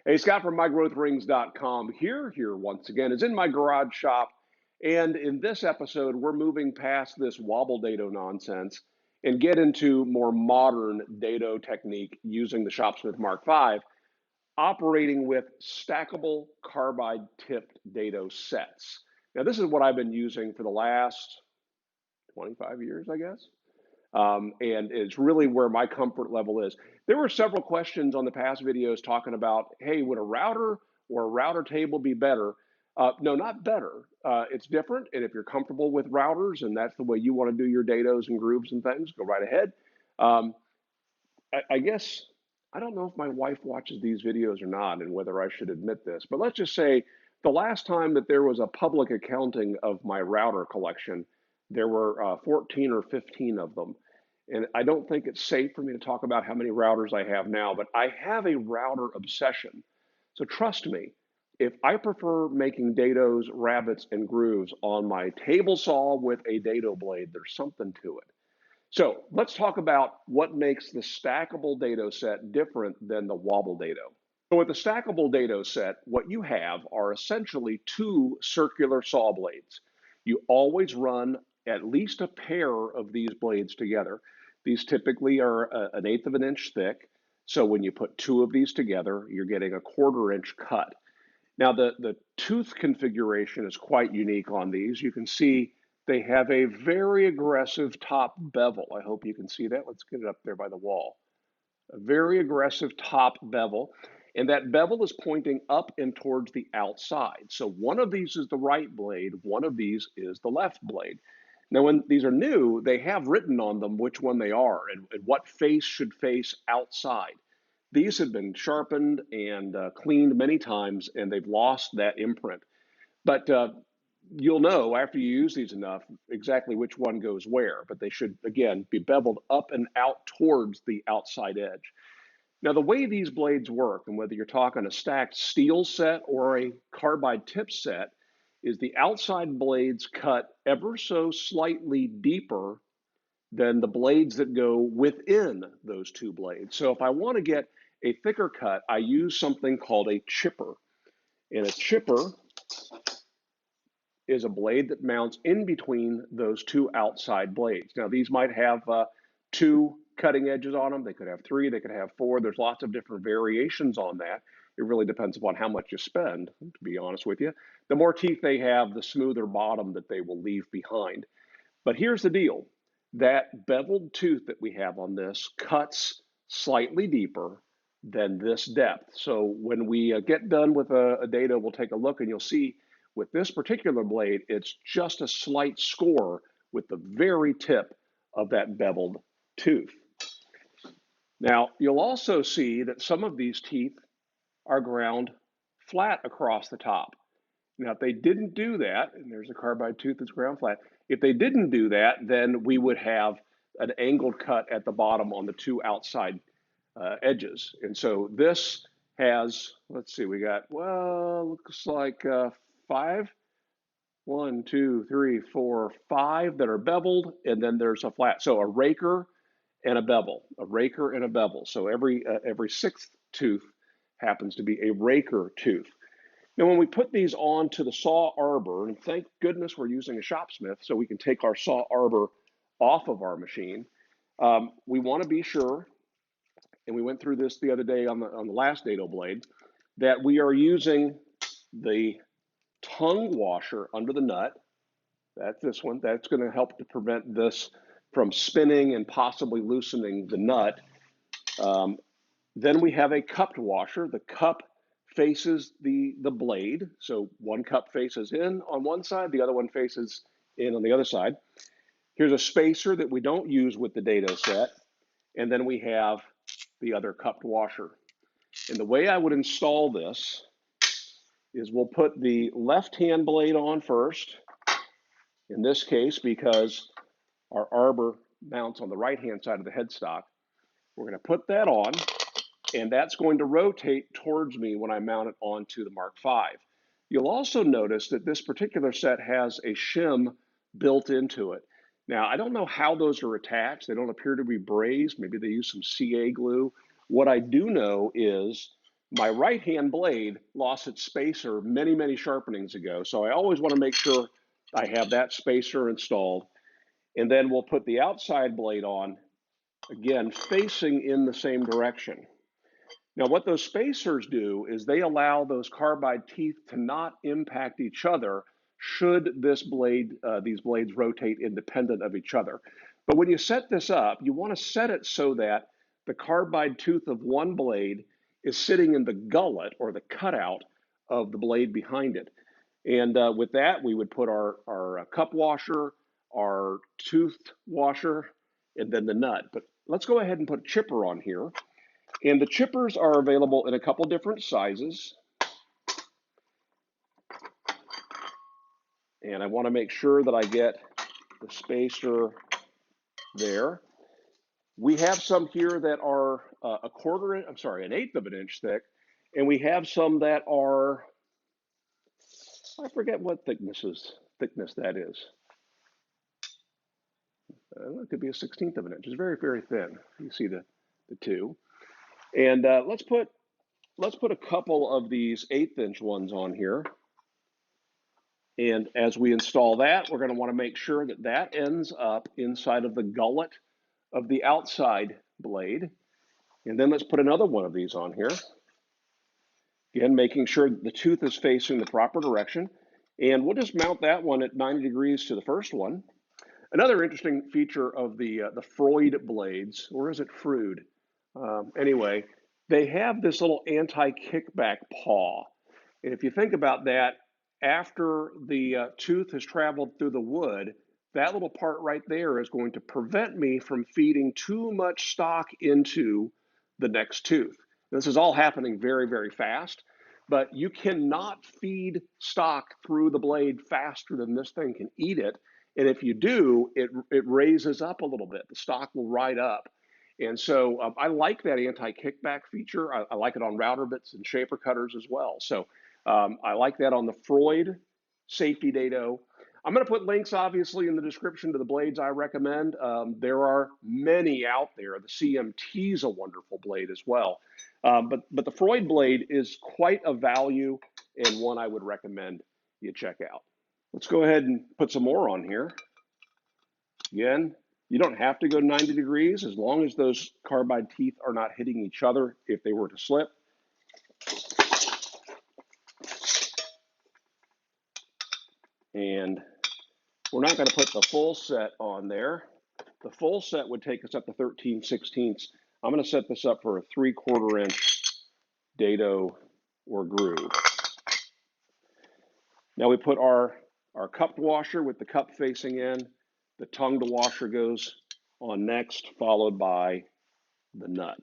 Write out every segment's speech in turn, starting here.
Hey, Scott from MyGrowthRings.com here once again is in my garage shop. And in this episode, we're moving past this wobble dado nonsense and get into more modern dado technique using the Shopsmith Mark V, operating with stackable carbide tipped dado sets. Now, this is what I've been using for the last 25 years, I guess. And it's really where my comfort level is. There were several questions on the past videos talking about, hey, would a router or a router table be better? No, not better. It's different. And if you're comfortable with routers and that's the way you want to do your dados and grooves and things, go right ahead. I guess, I don't know if my wife watches these videos or not and whether I should admit this, but let's just say the last time that there was a public accounting of my router collection, there were 14 or 15 of them. And I don't think it's safe for me to talk about how many routers I have now, but I have a router obsession. So trust me, if I prefer making dados, rabbets, and grooves on my table saw with a dado blade, there's something to it. So let's talk about what makes the stackable dado set different than the wobble dado. So with the stackable dado set, what you have are essentially two circular saw blades. You always run at least a pair of these blades together. These typically are an eighth of an inch thick. So when you put two of these together, you're getting a 1/4 inch cut. Now the tooth configuration is quite unique on these. You can see they have a very aggressive top bevel. I hope you can see that. Let's get it up there by the wall. A very aggressive top bevel. And that bevel is pointing up and towards the outside. So one of these is the right blade, one of these is the left blade. Now, when these are new, they have written on them which one they are and what face should face outside. These have been sharpened and cleaned many times, and they've lost that imprint. But you'll know after you use these enough exactly which one goes where, but they should, again, be beveled up and out towards the outside edge. Now, the way these blades work, and whether you're talking a stacked steel set or a carbide tip set, is the outside blades cut ever so slightly deeper than the blades that go within those two blades. So if I want to get a thicker cut, I use something called a chipper. And a chipper is a blade that mounts in between those two outside blades. Now, these might have two cutting edges on them. They could have three, they could have four. There's lots of different variations on that. It really depends upon how much you spend, to be honest with you. The more teeth they have, the smoother bottom that they will leave behind. But here's the deal. That beveled tooth that we have on this cuts slightly deeper than this depth. So when we get done with a dado, we'll take a look and you'll see with this particular blade, it's just a slight score with the very tip of that beveled tooth. Now, you'll also see that some of these teeth are ground flat across the top. Now, if they didn't do that, and there's a carbide tooth that's ground flat, if they didn't do that, then we would have an angled cut at the bottom on the two outside edges. And so this has, let's see, we got, well, looks like five. 1, 2, 3, 4, 5 that are beveled, and then there's a flat. So a raker and a bevel, a raker and a bevel. So every sixth tooth happens to be a raker tooth. Now, when we put these onto the saw arbor, and thank goodness we're using a Shopsmith so we can take our saw arbor off of our machine, we want to be sure, and we went through this the other day on the last dado blade, that we are using the tongue washer under the nut. That's this one. That's going to help to prevent this from spinning and possibly loosening the nut. Then we have a cupped washer. The cup faces the blade. So one cup faces in on one side, the other one faces in on the other side. Here's a spacer that we don't use with the dado set. And then we have the other cupped washer. And the way I would install this is we'll put the left-hand blade on first, in this case, because our arbor mounts on the right-hand side of the headstock. We're going to put that on, and that's going to rotate towards me when I mount it onto the Mark V. You'll also notice that this particular set has a shim built into it. Now, I don't know how those are attached. They don't appear to be brazed. Maybe they use some CA glue. What I do know is My right-hand blade lost its spacer many, many sharpenings ago, so I always want to make sure I have that spacer installed. And then we'll put the outside blade on, again, facing in the same direction. Now, what those spacers do is they allow those carbide teeth to not impact each other should this blade, these blades rotate independent of each other. But when you set this up, you want to set it so that the carbide tooth of one blade is sitting in the gullet or the cutout of the blade behind it. And with that, we would put our cup washer, our tooth washer, and then the nut. But let's go ahead and put a chipper on here. And the chippers are available in a couple different sizes. And I want to make sure that I get the spacer there. We have some here that are an eighth of an inch thick. And we have some that are, I forget what thickness that is. It could be a 1/16 of an inch. It's very, very thin. You see the two. And let's put a couple of these 1/8 inch ones on here. And as we install that, we're going to want to make sure that that ends up inside of the gullet of the outside blade. And then let's put another one of these on here. Again, making sure that the tooth is facing the proper direction. And we'll just mount that one at 90 degrees to the first one. Another interesting feature of the Freud blades, or is it Frood? Anyway, they have this little anti-kickback paw. And if you think about that, after the tooth has traveled through the wood, that little part right there is going to prevent me from feeding too much stock into the next tooth. This is all happening very, very fast, but you cannot feed stock through the blade faster than this thing can eat it. And if you do, it raises up a little bit. The stock will ride up. And so I like that anti-kickback feature. I like it on router bits and shaper cutters as well. So I like that on the Freud safety dado. I'm going to put links, obviously, in the description to the blades I recommend. There are many out there. The CMT is a wonderful blade as well. But the Freud blade is quite a value and one I would recommend you check out. Let's go ahead and put some more on here. Again, you don't have to go 90 degrees as long as those carbide teeth are not hitting each other if they were to slip. And we're not going to put the full set on there. The full set would take us up to 13/16. I'm going to set this up for a 3/4 inch dado or groove. Now we put our cup washer with the cup facing in. The tongued washer goes on next, followed by the nut.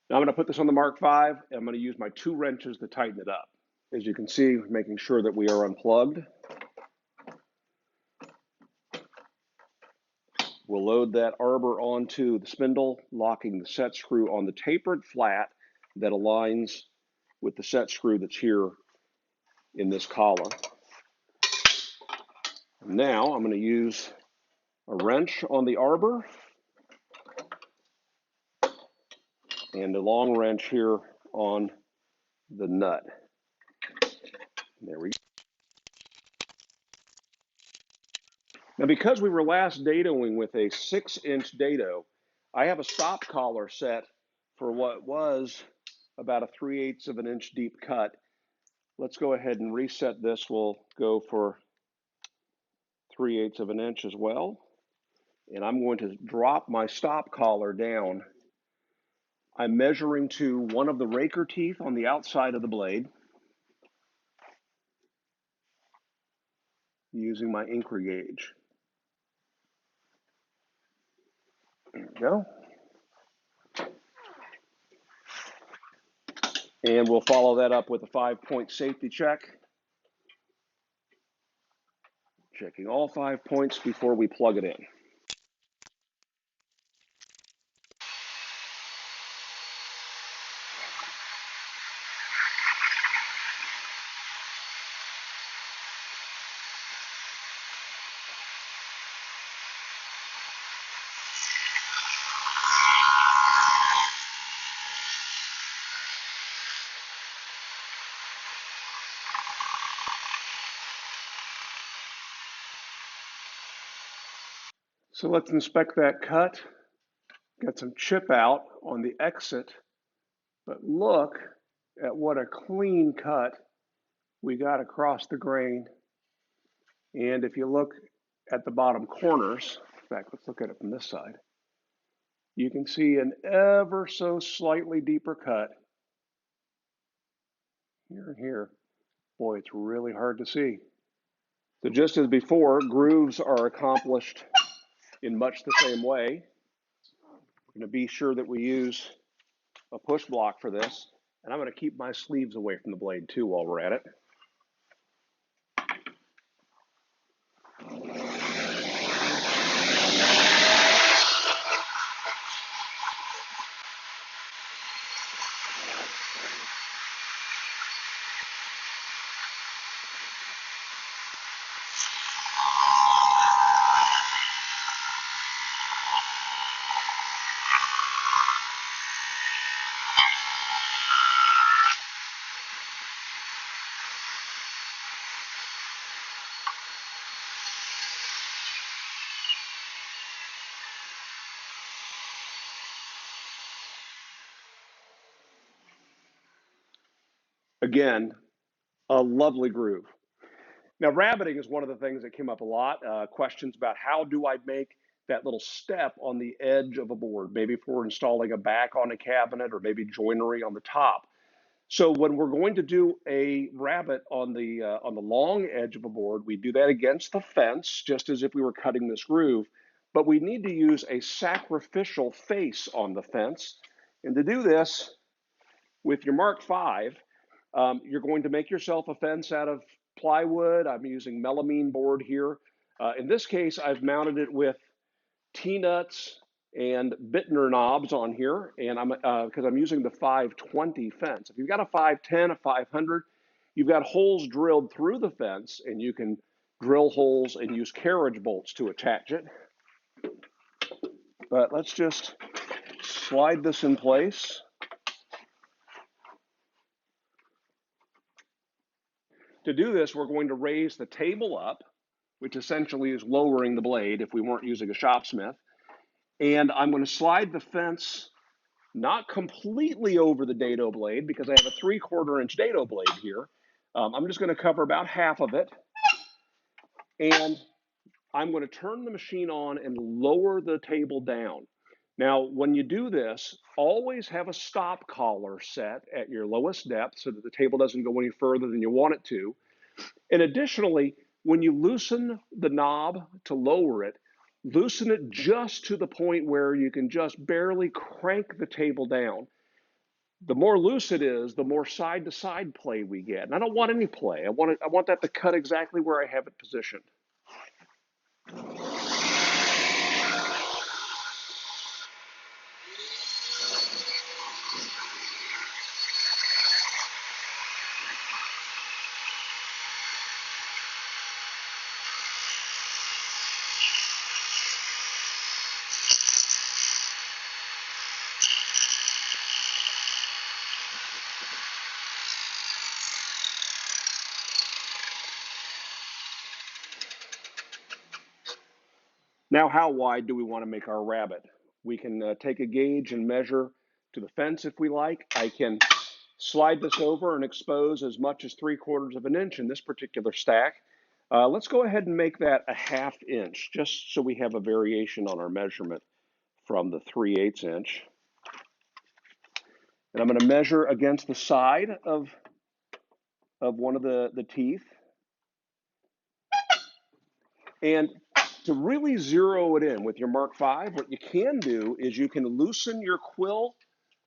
Now I'm going to put this on the Mark V, and I'm going to use my 2 wrenches to tighten it up. As you can see, making sure that we are unplugged. We'll load that arbor onto the spindle, locking the set screw on the tapered flat that aligns with the set screw that's here in this collar. Now I'm going to use a wrench on the arbor and a long wrench here on the nut. There we go. Now, because we were last dadoing with a 6-inch dado, I have a stop collar set for what was about a 3/8 of an inch deep cut. Let's go ahead and reset this. We'll go for 3/8 of an inch as well. And I'm going to drop my stop collar down. I'm measuring to one of the raker teeth on the outside of the blade using my Incra gauge. There we go. And we'll follow that up with a 5-point safety check. Checking all 5 points before we plug it in. So let's inspect that cut. Got some chip out on the exit, but look at what a clean cut we got across the grain. And if you look at the bottom corners, in fact, let's look at it from this side, you can see an ever so slightly deeper cut here and here. Boy, it's really hard to see. So just as before, grooves are accomplished in much the same way. We're going to be sure that we use a push block for this, and I'm going to keep my sleeves away from the blade too while we're at it. Again, a lovely groove. Now, rabbeting is one of the things that came up a lot. Questions about how do I make that little step on the edge of a board, maybe if we're installing a back on a cabinet or maybe joinery on the top. So when we're going to do a rabbet on the long edge of a board, we do that against the fence, just as if we were cutting this groove. But we need to use a sacrificial face on the fence. And to do this with your Mark V, you're going to make yourself a fence out of plywood. I'm using melamine board here. In this case, I've mounted it with T-nuts and Bittner knobs on here, and because I'm using the 520 fence. If you've got a 510, a 500, you've got holes drilled through the fence, and you can drill holes and use carriage bolts to attach it. But let's just slide this in place. To do this, we're going to raise the table up, which essentially is lowering the blade if we weren't using a Shopsmith. And I'm going to slide the fence not completely over the dado blade because I have a 3/4 inch dado blade here. I'm just going to cover about half of it. And I'm going to turn the machine on and lower the table down. Now, when you do this, always have a stop collar set at your lowest depth so that the table doesn't go any further than you want it to. And additionally, when you loosen the knob to lower it, loosen it just to the point where you can just barely crank the table down. The more loose it is, the more side-to-side play we get. And I don't want any play. I want that to cut exactly where I have it positioned. Now, how wide do we want to make our rabbet? We can take a gauge and measure to the fence if we like. I can slide this over and expose as much as 3/4 of an inch in this particular stack. Let's go ahead and make that a 1/2 inch, just so we have a variation on our measurement from the 3/8 inch. And I'm going to measure against the side of one of the teeth. And to really zero it in with your Mark V, what you can do is you can loosen your quill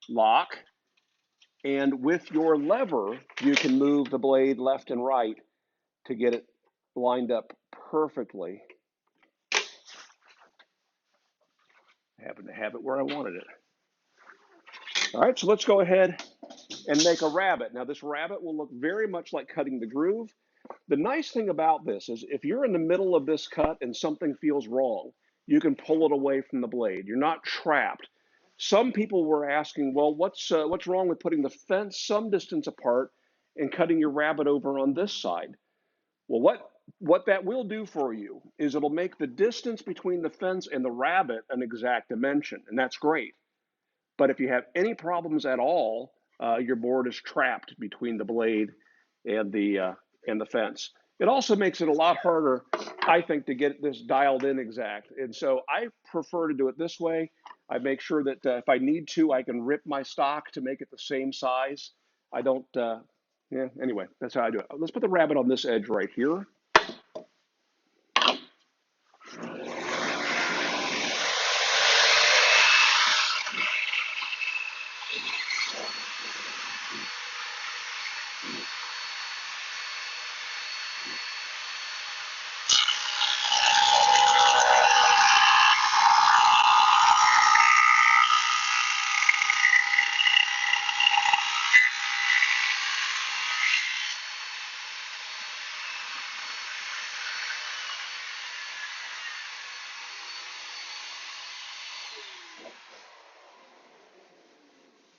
lock, and with your lever, you can move the blade left and right to get it lined up perfectly. I happen to have it where I wanted it. All right, so let's go ahead and make a rabbet. Now, this rabbet will look very much like cutting the groove. The nice thing about this is if you're in the middle of this cut and something feels wrong, you can pull it away from the blade. You're not trapped. Some people were asking, well, what's wrong with putting the fence some distance apart and cutting your rabbet over on this side? Well, what What that will do for you is it'll make the distance between the fence and the rabbit an exact dimension, and that's great. But if you have any problems at all, your board is trapped between the blade and the fence. It also makes it a lot harder, I think, to get this dialed in exact. And so I prefer to do it this way. I make sure that if I need to, I can rip my stock to make it the same size. I don't, yeah, anyway, that's how I do it. Let's put the rabbit on this edge right here.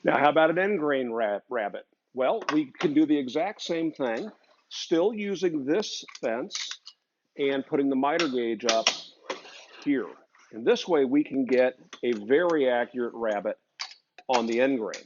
Now, how about an end grain rabbit? Well, we can do the exact same thing, still using this fence and putting the miter gauge up here. And this way we can get a very accurate rabbit on the end grain.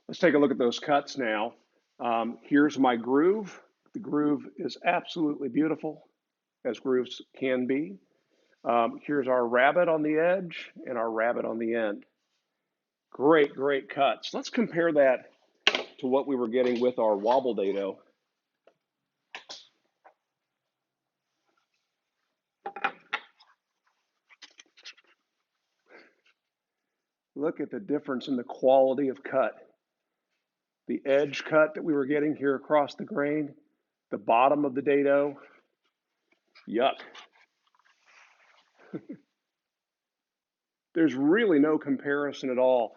Let's take a look at those cuts now. Here's my groove. The groove is absolutely beautiful, as grooves can be. Here's our rabbit on the edge and our rabbit on the end. Great, great cuts. Let's compare that to what we were getting with our wobble dado. Look at the difference in the quality of cut. The edge cut that we were getting here across the grain, the bottom of the dado, yuck. There's really no comparison at all.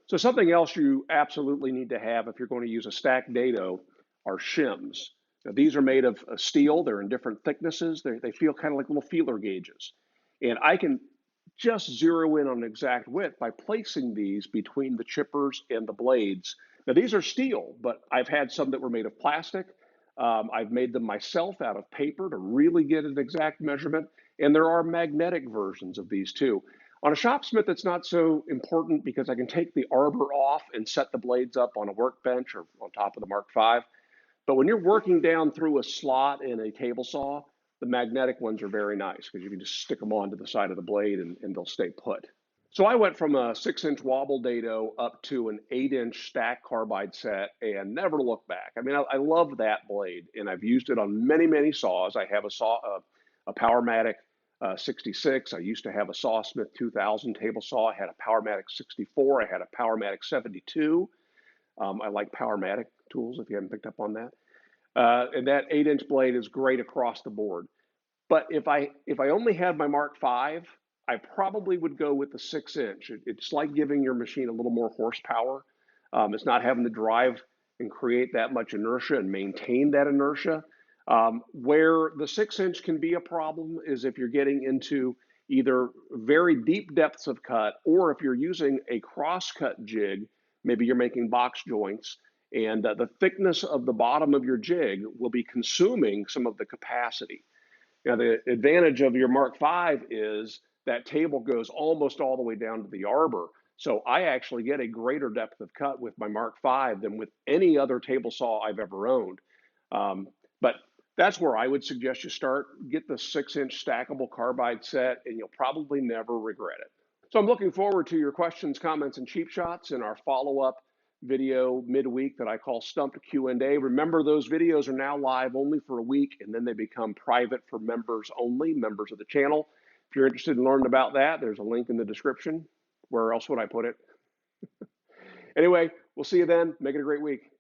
So something else you absolutely need to have if you're going to use a stacked dado are shims. Now, these are made of steel. They're in different thicknesses. They feel kind of like little feeler gauges. And I can just zero in on an exact width by placing these between the chippers and the blades. Now, these are steel, but I've had some that were made of plastic. I've made them myself out of paper to really get an exact measurement. And there are magnetic versions of these too. On a Shopsmith, it's not so important because I can take the arbor off and set the blades up on a workbench or on top of the Mark V. But when you're working down through a slot in a table saw, the magnetic ones are very nice because you can just stick them onto the side of the blade and they'll stay put. So I went from a 6-inch wobble dado up to an 8-inch stack carbide set and never looked back. I mean, I love that blade and I've used it on many, many saws. I have a Powermatic 66. I used to have a Shopsmith 2000 table saw. I had a Powermatic 64. I had a Powermatic 72. I like Powermatic tools if you haven't picked up on that. And that 8-inch blade is great across the board. But if I only had my Mark V, I probably would go with the 6-inch. It's like giving your machine a little more horsepower. It's not having to drive and create that much inertia and maintain that inertia. Where the 6-inch can be a problem is if you're getting into either very deep depths of cut or if you're using a cross-cut jig, maybe you're making box joints, and the thickness of the bottom of your jig will be consuming some of the capacity. Now, the advantage of your Mark V is that table goes almost all the way down to the arbor. So I actually get a greater depth of cut with my Mark V than with any other table saw I've ever owned. But that's where I would suggest you start. Get the 6-inch stackable carbide set, and you'll probably never regret it. So I'm looking forward to your questions, comments, and cheap shots in our follow-up video midweek that I call Stumped Q&A. Remember, those videos are now live only for a week, and then they become private for members only, members of the channel. If you're interested in learning about that, there's a link in the description. Where else would I put it? Anyway, we'll see you then. Make it a great week.